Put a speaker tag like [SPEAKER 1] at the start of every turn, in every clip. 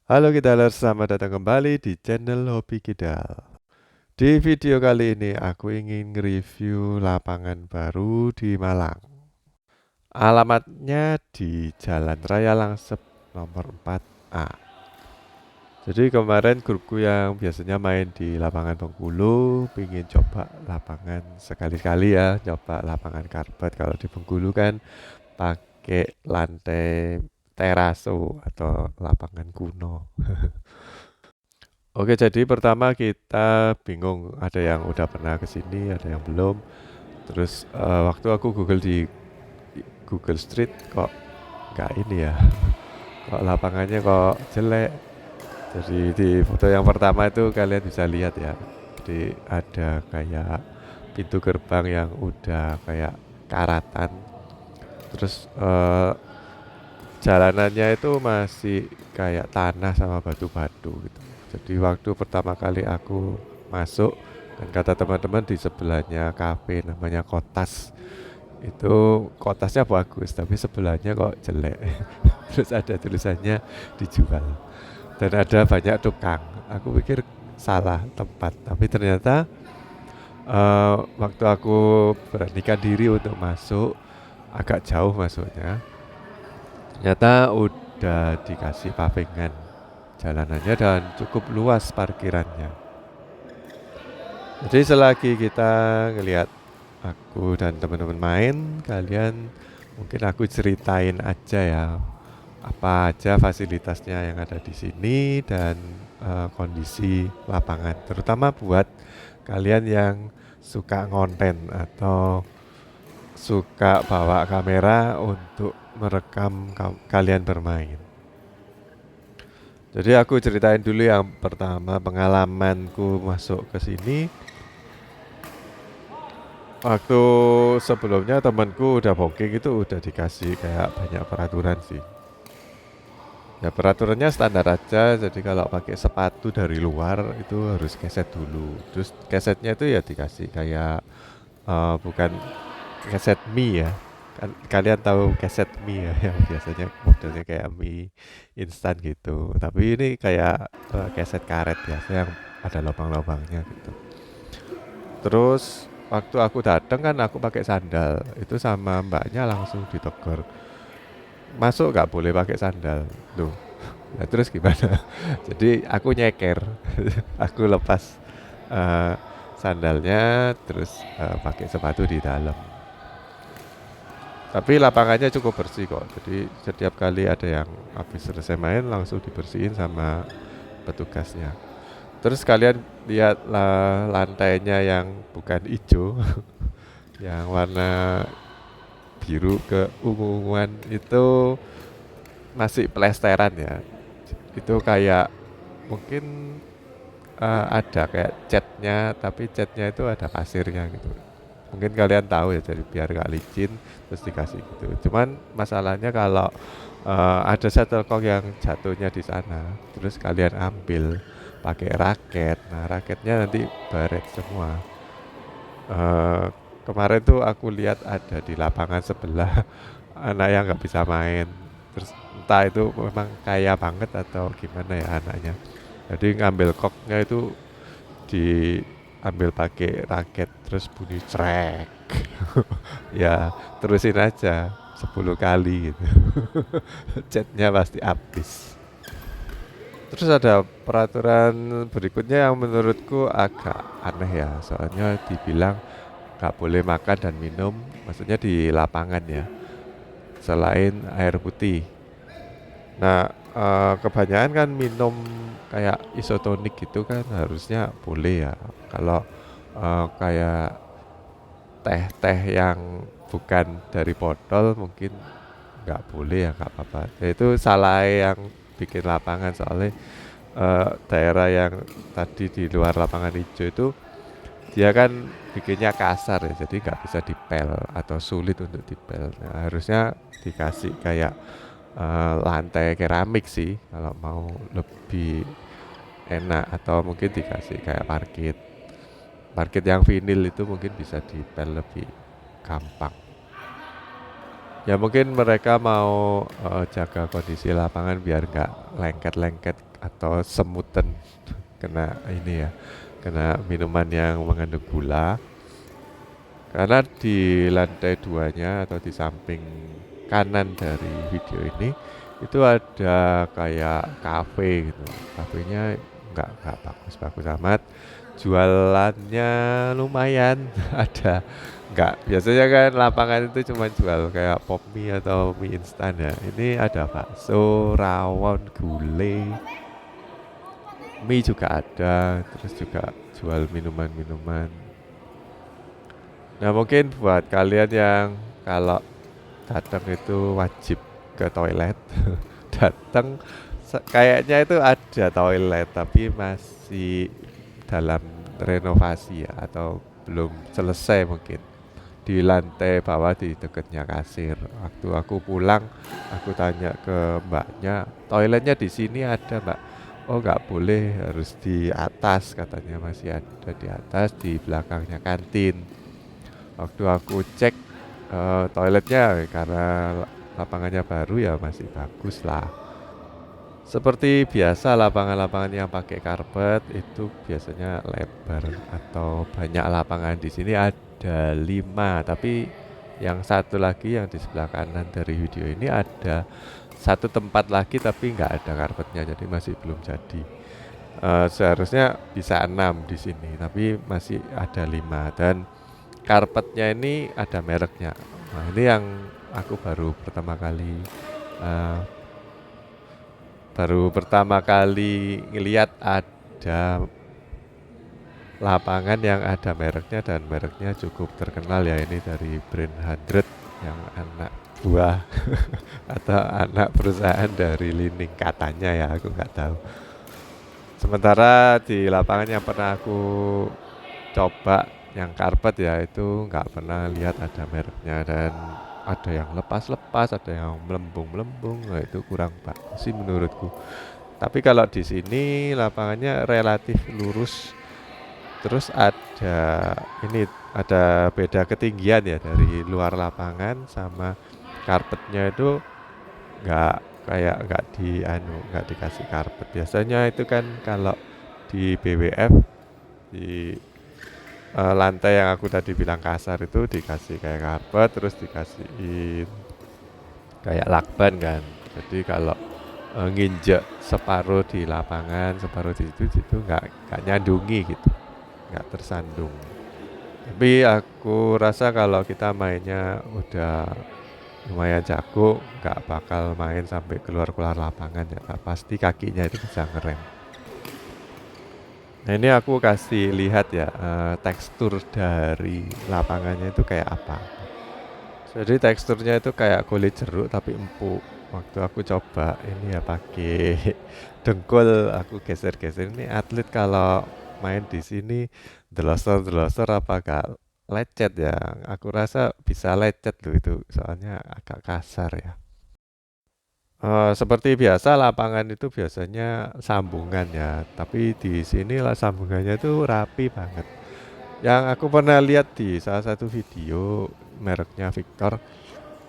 [SPEAKER 1] Halo Kidalers, selamat datang kembali di channel Hobi Kidal. Di video kali ini aku ingin review lapangan baru di Malang. Alamatnya di Jalan Raya Langsep nomor 4A. Jadi kemarin grupku yang biasanya main di lapangan Bengkulu pingin coba lapangan sekali-kali ya, coba lapangan karpet. Kalau di Bengkulu kan pakai lantai teraso atau lapangan kuno. Oke, jadi pertama kita bingung, ada yang udah pernah ke sini, ada yang belum. Terus waktu aku Google di Google Street kok nggak ini ya, kok lapangannya kok jelek. Jadi di foto yang pertama itu kalian bisa lihat ya. Jadi ada kayak pintu gerbang yang udah kayak karatan. Terus jalanannya itu masih kayak tanah sama batu-batu gitu. Jadi waktu pertama kali aku masuk dan kata teman-teman di sebelahnya kafe namanya Kotas. Itu kotasnya bagus tapi sebelahnya kok jelek. Terus ada tulisannya dijual. Dan ada banyak tukang. Aku pikir salah tempat, tapi ternyata waktu aku beranikan diri untuk masuk, agak jauh masuknya. Ternyata udah dikasih pavingan jalanannya dan cukup luas parkirannya. Jadi selagi kita ngelihat aku dan teman-teman main, kalian mungkin aku ceritain aja ya apa aja fasilitasnya yang ada di sini dan kondisi lapangan, terutama buat kalian yang suka ngonten atau suka bawa kamera untuk merekam kalian bermain. Jadi aku ceritain dulu yang pertama pengalamanku masuk ke sini. Waktu sebelumnya temanku udah booking itu udah dikasih kayak banyak peraturan sih. Ya peraturannya standar aja, jadi kalau pakai sepatu dari luar itu harus keset dulu. Terus kesetnya itu ya dikasih kayak bukan keset mie ya. Kan kalian tahu keset mie ya yang biasanya modelnya kayak mie instan gitu. Tapi ini kayak keset karet biasa yang ada lubang-lubangnya gitu. Terus waktu aku datang kan aku pakai sandal. Itu sama mbaknya langsung ditegur. Masuk nggak boleh pakai sandal. Tuh. Nah, terus gimana? Jadi aku nyeker. Aku lepas eh, sandalnya terus pakai sepatu di dalam. Tapi lapangannya cukup bersih kok. Jadi setiap kali ada yang habis selesai main langsung dibersihin sama petugasnya. Terus kalian lihat lantainya yang bukan hijau, yang warna biru ke ungu-unguan itu masih plesteran ya. Itu kayak mungkin ada kayak catnya, tapi catnya itu ada pasirnya gitu. Mungkin kalian tahu ya, jadi biar gak licin terus dikasih gitu. Cuman masalahnya kalau ada shuttlecock yang jatuhnya di sana, terus kalian ambil pakai raket, nah raketnya nanti baret semua. Eh, Kemarin tuh aku lihat ada di lapangan sebelah anak yang nggak bisa main. Terus entah itu memang kaya banget atau gimana ya anaknya. Jadi ngambil koknya itu diambil pakai raket terus bunyi trek. Ya terusin aja 10 kali gitu. Chatnya pasti habis. Terus ada peraturan berikutnya yang menurutku agak aneh ya. Soalnya dibilang nggak boleh makan dan minum, maksudnya di lapangan ya, selain air putih. Nah, kebanyakan kan minum kayak isotonik gitu kan harusnya boleh ya. Kalau kayak teh-teh yang bukan dari botol mungkin nggak boleh ya, nggak apa-apa. Ya, itu salah yang bikin lapangan soalnya daerah yang tadi di luar lapangan hijau itu dia kan bikinnya kasar ya, jadi nggak bisa dipel atau sulit untuk dipel. Nah, harusnya dikasih kayak lantai keramik sih kalau mau lebih enak, atau mungkin dikasih kayak parkit. Parkit yang vinil itu mungkin bisa dipel lebih gampang. Ya mungkin mereka mau jaga kondisi lapangan biar nggak lengket-lengket atau semutan kena ini ya, kena minuman yang mengandung gula. Karena di lantai 2-nya atau di samping kanan dari video ini itu ada kayak kafe gitu. Kafenya nggak bagus-bagus amat. Jualannya lumayan ada. Nggak, biasanya kan lapangan itu cuma jual kayak pop mie atau mie instan ya. Ini ada bakso, rawon, gulai, mie juga ada, terus juga jual minuman-minuman. Nah mungkin buat kalian yang kalau datang itu wajib ke toilet, datang kayaknya itu ada toilet tapi masih dalam renovasi ya, atau belum selesai mungkin di lantai bawah di dekatnya kasir. Waktu aku pulang, aku tanya ke mbaknya, toiletnya di sini ada mbak? Oh nggak boleh, harus di atas katanya, masih ada di atas di belakangnya kantin. Waktu aku cek toiletnya karena lapangannya baru ya masih bagus lah. Seperti biasa lapangan-lapangan yang pakai karpet itu biasanya lebar atau banyak lapangan. Di sini ada 5, tapi yang satu lagi yang di sebelah kanan dari video ini ada satu tempat lagi tapi nggak ada karpetnya, jadi masih belum jadi. Seharusnya bisa 6 di sini, tapi masih ada 5 dan karpetnya ini ada mereknya. Nah, ini yang aku baru pertama kali ngelihat ada lapangan yang ada mereknya, dan mereknya cukup terkenal ya, ini dari brand 100 yang anak buah atau anak perusahaan dari Lining katanya ya, aku nggak tahu. Sementara di lapangan yang pernah aku coba yang karpet ya, itu nggak pernah lihat ada mereknya, dan ada yang lepas-lepas, ada yang melembung-melembung. Nah, itu kurang bagus sih menurutku. Tapi kalau di sini lapangannya relatif lurus. Terus ada beda ketinggian ya dari luar lapangan sama karpetnya itu nggak nggak dikasih karpet. Biasanya itu kan kalau di BWF di lantai yang aku tadi bilang kasar itu dikasih kayak karpet, terus dikasih kayak lakban kan. Jadi kalau nginjek separuh di lapangan, separuh di situ nggak nyandungi gitu, nggak tersandung. Tapi aku rasa kalau kita mainnya udah lumayan jago, nggak bakal main sampai keluar-keluar lapangan ya. Pasti kakinya itu bisa ngerem. Nah ini aku kasih lihat ya tekstur dari lapangannya itu kayak apa. Jadi teksturnya itu kayak kulit jeruk tapi empuk. Waktu aku coba ini ya pakai dengkul, aku geser-geser. Ini atlet kalau main di sini delosor-delosor apa gak lecet ya? Aku rasa bisa lecet loh itu, soalnya agak kasar ya. Seperti biasa lapangan itu biasanya sambungan ya, tapi di sini lah sambungannya itu rapi banget. Yang aku pernah lihat di salah satu video mereknya Victor,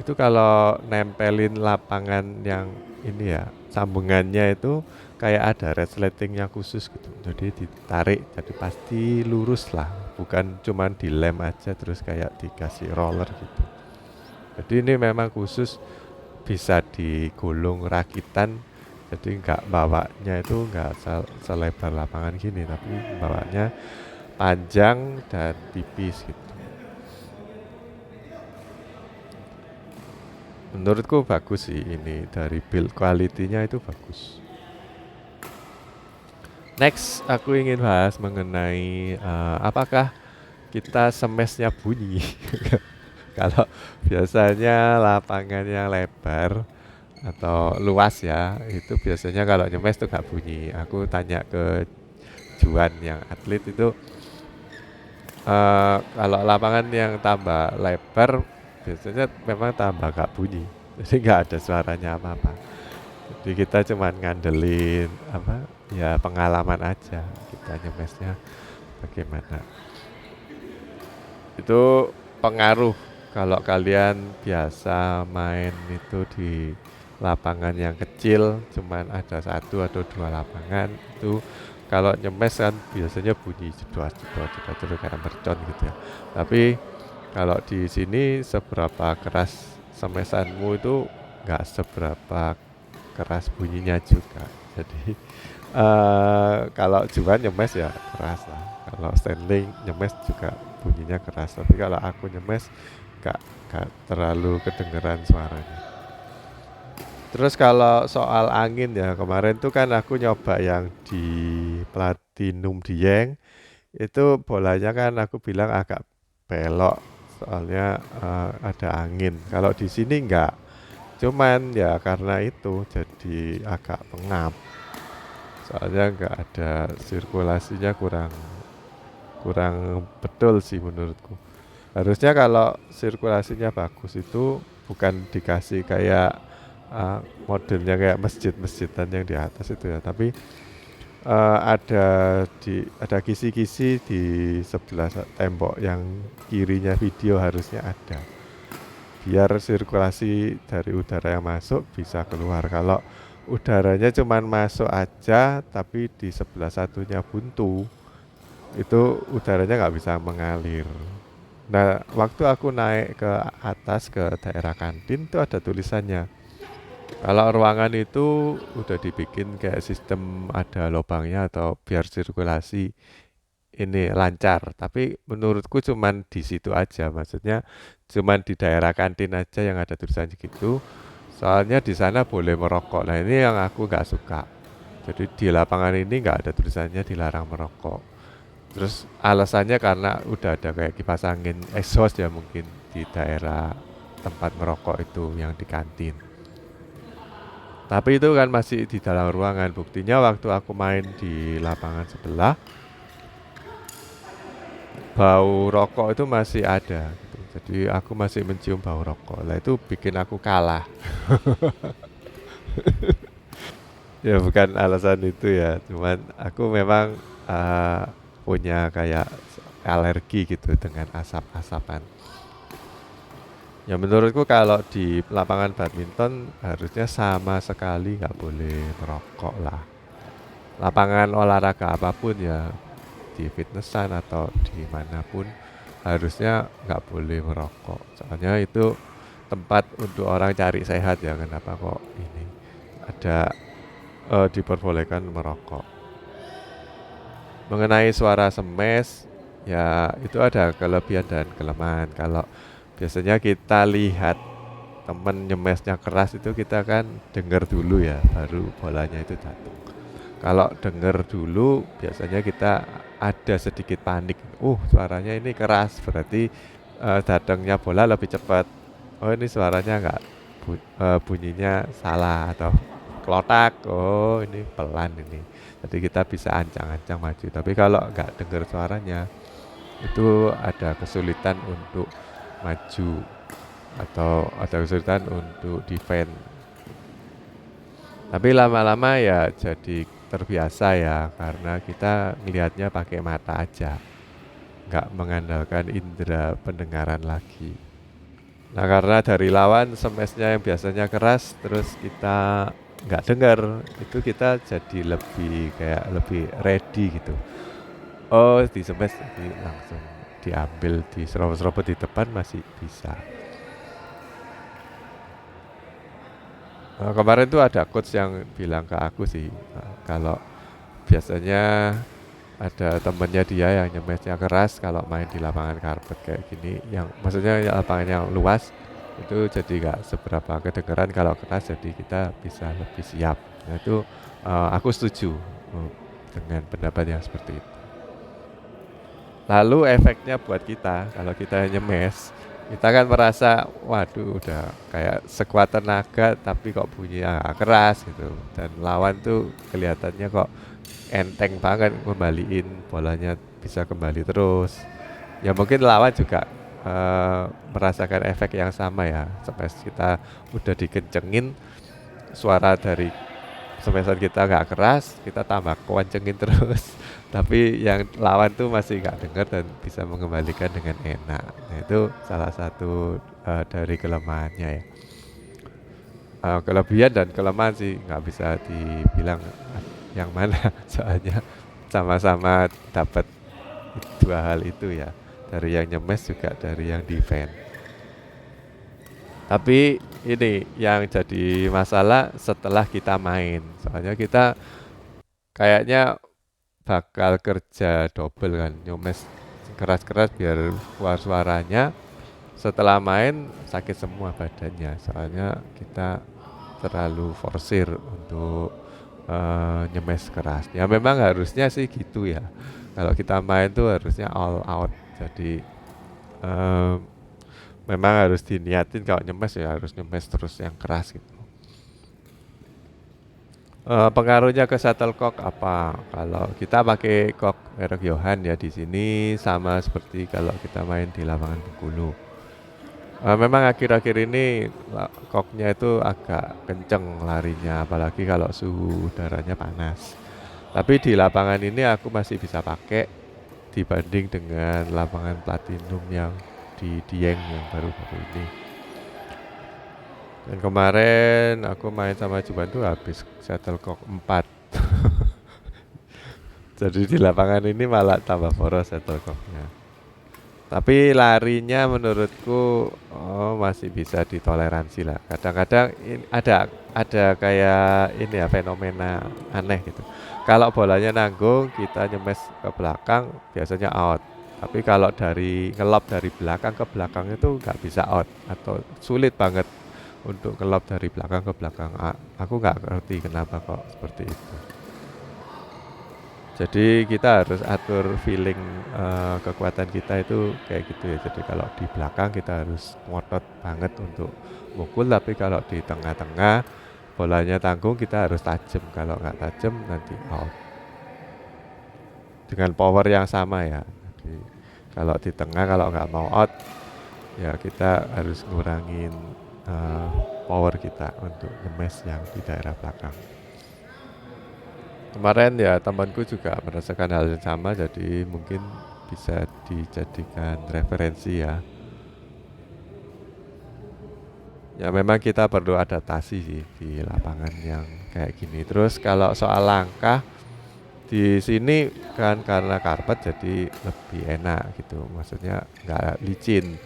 [SPEAKER 1] itu kalau nempelin lapangan yang ini ya, sambungannya itu kayak ada resletingnya khusus gitu. Jadi ditarik, jadi pasti lurus lah, bukan cuman dilem aja terus kayak dikasih roller gitu. Jadi ini memang khusus bisa digulung rakitan, jadi nggak bawanya itu nggak selebar lapangan gini, tapi bawanya panjang dan tipis gitu. Menurutku bagus sih, ini dari build quality-nya itu bagus. Next, aku ingin bahas mengenai apakah kita semesnya bunyi. Kalau biasanya lapangan yang lebar atau luas ya, itu biasanya kalau nyemes tuh gak bunyi. Aku tanya ke Juan yang atlet itu, kalau lapangan yang tambah lebar biasanya memang tambah gak bunyi, jadi gak ada suaranya apa-apa. Jadi kita cuman ngandelin ya pengalaman aja, kita nyemesnya bagaimana. Itu pengaruh kalau kalian biasa main itu di lapangan yang kecil cuman ada satu atau dua lapangan itu kalau nyemes kan biasanya bunyi jedot jedot jedot jedot kayak mercon gitu ya. Tapi kalau di sini seberapa keras semesanmu itu nggak seberapa keras bunyinya juga. Jadi kalau Juan nyemes ya keras lah. Kalau Stanley nyemes juga bunyinya keras. Tapi kalau aku nyemes nggak nggak terlalu kedengeran suaranya. Terus kalau soal angin ya kemarin tuh kan aku nyoba yang di Platinum Dieng itu bolanya kan aku bilang agak belok soalnya ada angin. Kalau di sini enggak, cuman ya karena itu jadi agak pengap. Soalnya enggak ada sirkulasinya kurang kurang betul sih menurutku. Harusnya kalau sirkulasinya bagus itu bukan dikasih kayak modelnya kayak masjid-masjidan yang di atas itu ya, tapi ada kisi-kisi di sebelah tembok yang kirinya video harusnya ada. Biar sirkulasi dari udara yang masuk bisa keluar. Kalau udaranya cuman masuk aja tapi di sebelah satunya buntu, itu udaranya nggak bisa mengalir. Nah, waktu aku naik ke atas ke daerah kantin tuh ada tulisannya. Kalau ruangan itu udah dibikin kayak sistem ada lubangnya atau biar sirkulasi ini lancar. Tapi menurutku cuman di situ aja. Maksudnya cuman di daerah kantin aja yang ada tulisannya gitu. Soalnya di sana boleh merokok. Nah ini yang aku nggak suka. Jadi di lapangan ini nggak ada tulisannya dilarang merokok. Terus alasannya karena udah ada kayak kipas angin exhaust ya mungkin di daerah tempat merokok itu yang di kantin. Tapi itu kan masih di dalam ruangan. Buktinya waktu aku main di lapangan sebelah, bau rokok itu masih ada gitu. Jadi aku masih mencium bau rokok. Lah itu bikin aku kalah. Ya bukan alasan itu ya, cuman aku memang uh, punya kayak alergi gitu dengan asap-asapan. Ya menurutku kalau di lapangan badminton harusnya sama sekali nggak boleh merokok lah. Lapangan olahraga apapun ya, di fitnessan atau dimanapun harusnya nggak boleh merokok. Soalnya itu tempat untuk orang cari sehat ya, kenapa kok ini ada diperbolehkan merokok. Mengenai suara semes, ya itu ada kelebihan dan kelemahan. Kalau biasanya kita lihat temen nyemesnya keras itu kita kan dengar dulu ya, baru bolanya itu jatuh. Kalau dengar dulu biasanya kita ada sedikit panik. Suaranya ini keras, berarti datangnya bola lebih cepat. Oh ini suaranya nggak bunyinya salah atau klotak. Oh ini pelan ini. Jadi kita bisa ancang-ancang maju. Tapi kalau nggak dengar suaranya, itu ada kesulitan untuk maju atau ada kesulitan untuk defend. Tapi lama-lama ya jadi terbiasa ya karena kita melihatnya pakai mata aja, nggak mengandalkan indera pendengaran lagi. Nah karena dari lawan semesnya yang biasanya keras terus kita nggak dengar, itu kita jadi lebih kayak lebih ready gitu. Oh di semes jadi langsung diambil, di serobot-serobot di depan masih bisa. Kemarin tuh ada coach yang bilang ke aku sih, kalau biasanya ada temennya dia yang nyemesnya keras kalau main di lapangan karpet kayak gini, yang maksudnya lapangan yang luas itu jadi nggak seberapa kedengeran kalau keras, jadi kita bisa lebih siap. Nah itu aku setuju dengan pendapat yang seperti itu. Lalu efeknya buat kita kalau kita nyemes, kita kan merasa waduh udah kayak sekuat tenaga tapi kok bunyinya keras gitu, dan lawan tuh kelihatannya kok enteng banget ngembaliin bolanya, bisa kembali terus. Ya mungkin lawan juga merasakan efek yang sama ya, sampai kita udah dikencengin, suara dari semesan kita nggak keras, kita tambah kencengin terus. Tapi yang lawan tuh masih nggak dengar dan bisa mengembalikan dengan enak. Nah itu salah satu dari kelemahannya ya. kelebihan dan kelemahan sih nggak bisa dibilang yang mana soalnya sama-sama dapat dua hal itu ya, dari yang nyemes juga dari yang defend. Tapi ini yang jadi masalah setelah kita main, soalnya kita kayaknya bakal kerja double kan, nyemes keras-keras biar keluar suaranya. Setelah main sakit semua badannya, soalnya kita terlalu forsir untuk nyemes keras. Ya memang harusnya sih gitu ya. Kalau kita main tuh harusnya all out. Jadi eh, memang harus diniatin kalau nyemes ya harus nyemes terus yang keras gitu. Pengaruhnya ke shuttlecock apa? Kalau kita pakai kok merek Johan ya di sini sama seperti kalau kita main di lapangan Bengkulu. Memang akhir-akhir ini koknya itu agak kenceng larinya, apalagi kalau suhu udaranya panas. Tapi di lapangan ini aku masih bisa pakai dibanding dengan lapangan Platinum yang di Dieng yang baru-baru ini. Dan kemarin aku main sama Juban tuh habis shuttlecock 4. Jadi di lapangan ini malah tambah boros shuttlecocknya. Tapi larinya menurutku masih bisa ditoleransi lah. Kadang-kadang ada kayak ini ya fenomena aneh gitu. Kalau bolanya nanggung, kita nyemes ke belakang biasanya out. Tapi kalau dari ngelop dari belakang ke belakang itu nggak bisa out atau sulit banget untuk ngelop dari belakang ke belakang. Aku nggak ngerti kenapa kok seperti itu. Jadi kita harus atur feeling kekuatan kita itu kayak gitu ya. Jadi kalau di belakang kita harus ngotot banget untuk mukul, tapi kalau di tengah-tengah bolanya tanggung kita harus tajam. Kalau nggak tajam nanti out. Dengan power yang sama ya. Jadi kalau di tengah kalau nggak mau out ya kita harus ngurangin power kita untuk ngemes yang di daerah belakang. Kemarin ya temanku juga merasakan hal yang sama, jadi mungkin bisa dijadikan referensi ya. Ya memang kita perlu adaptasi sih di lapangan yang kayak gini. Terus kalau soal langkah di sini kan karena karpet jadi lebih enak gitu. Maksudnya nggak licin.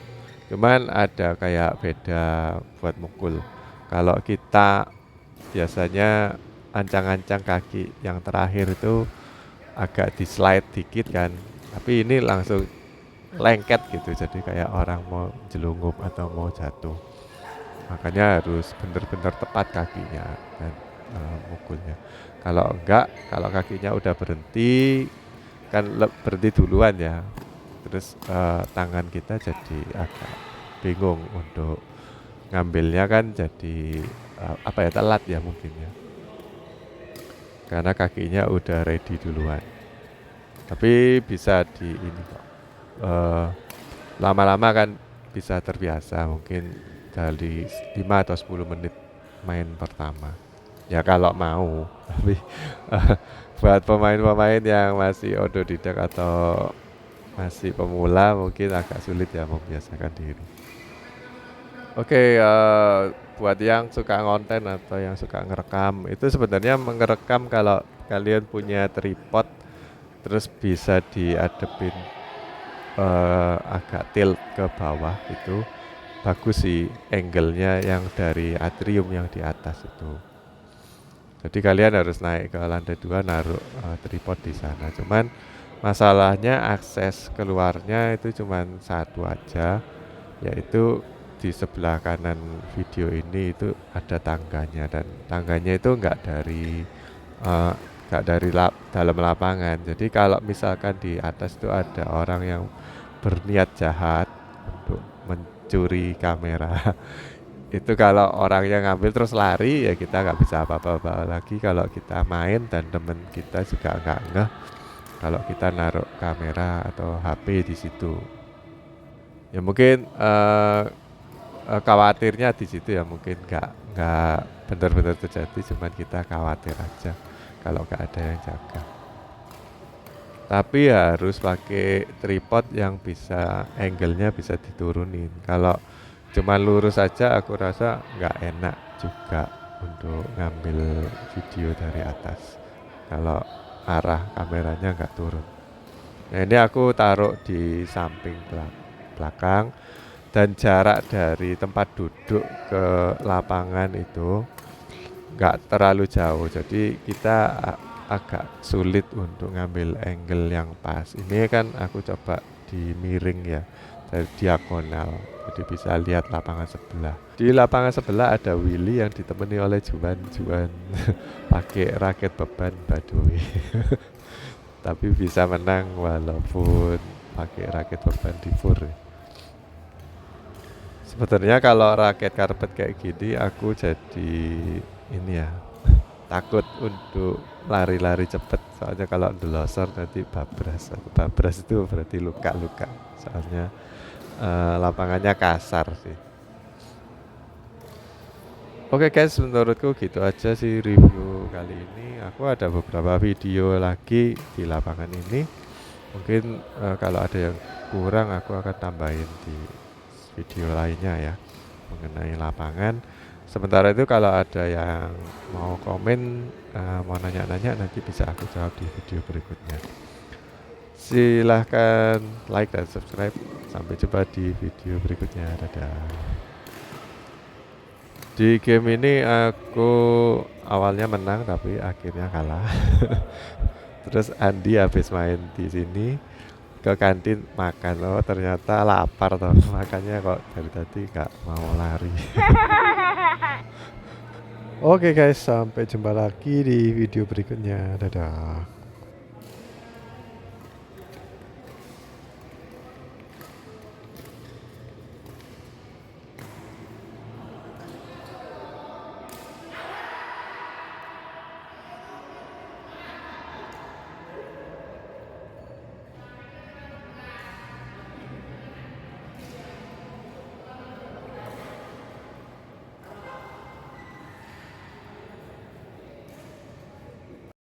[SPEAKER 1] Cuman ada kayak beda buat mukul. Kalau kita biasanya ancang-ancang kaki yang terakhir itu agak di slide dikit kan, tapi ini langsung lengket gitu, jadi kayak orang mau jelungup atau mau jatuh, makanya harus benar-benar tepat kakinya dan mukulnya. Kalau enggak, kalau kakinya udah berhenti kan berhenti duluan ya, terus tangan kita jadi agak bingung untuk ngambilnya kan, jadi apa ya, telat ya mungkin ya, karena kakinya udah ready duluan. Tapi bisa di ini kok. Lama-lama kan bisa terbiasa, mungkin dari 5 atau 10 menit main pertama. Ya kalau mau. Tapi buat pemain-pemain yang masih otodidak atau masih pemula mungkin agak sulit ya membiasakan diri. Oke, buat yang suka ngonten atau yang suka ngerekam, itu sebenarnya mengerekam kalau kalian punya tripod terus bisa diadepin agak tilt ke bawah, itu bagus sih angle-nya yang dari atrium yang di atas itu. Jadi kalian harus naik ke lantai 2 naruh tripod di sana. Cuman masalahnya akses keluarnya itu cuman satu aja, yaitu di sebelah kanan video ini itu ada tangganya, dan tangganya itu nggak dari dalam lapangan. Jadi kalau misalkan di atas itu ada orang yang berniat jahat untuk mencuri kamera, itu kalau orangnya ngambil terus lari ya kita nggak bisa apa-apa lagi. Kalau kita main dan temen kita juga nggak ngeh kalau kita naruh kamera atau HP di situ. Ya mungkin khawatirnya di situ ya, mungkin nggak benar-benar terjadi, cuman kita khawatir aja kalau nggak ada yang jaga. Tapi harus pakai tripod yang bisa angle-nya bisa diturunin. Kalau Cuman lurus saja aku rasa nggak enak juga untuk ngambil video dari atas kalau arah kameranya nggak turun. Nah ini aku taruh di samping belakang, dan jarak dari tempat duduk ke lapangan itu nggak terlalu jauh, jadi kita agak sulit untuk ngambil angle yang pas. Ini kan aku coba di miring ya, dari diagonal, jadi bisa lihat lapangan sebelah. Di lapangan sebelah ada Willy yang ditemani oleh Juan pakai raket beban Baduy. Tapi bisa menang walaupun pakai raket beban di fur. Sebenarnya kalau raket karpet kayak gini aku jadi ini ya, takut untuk lari-lari cepet, soalnya kalau delosor nanti babras. Babras itu berarti luka-luka, soalnya lapangannya kasar sih. Oke guys, menurutku gitu aja sih review kali ini. Aku ada beberapa video lagi di lapangan ini. Mungkin kalau ada yang kurang aku akan tambahin di video lainnya ya, mengenai lapangan. Sementara itu kalau ada yang mau komen, mau nanya-nanya, nanti bisa aku jawab di video berikutnya. Silahkan like dan subscribe. Sampai jumpa di video berikutnya. Dadah. Di game ini aku awalnya menang tapi akhirnya kalah. Terus Andi habis main di sini ke kantin makan, oh ternyata lapar toh, makanya kok dari tadi gak mau lari. Oke guys, sampai jumpa lagi di video berikutnya. Dadah.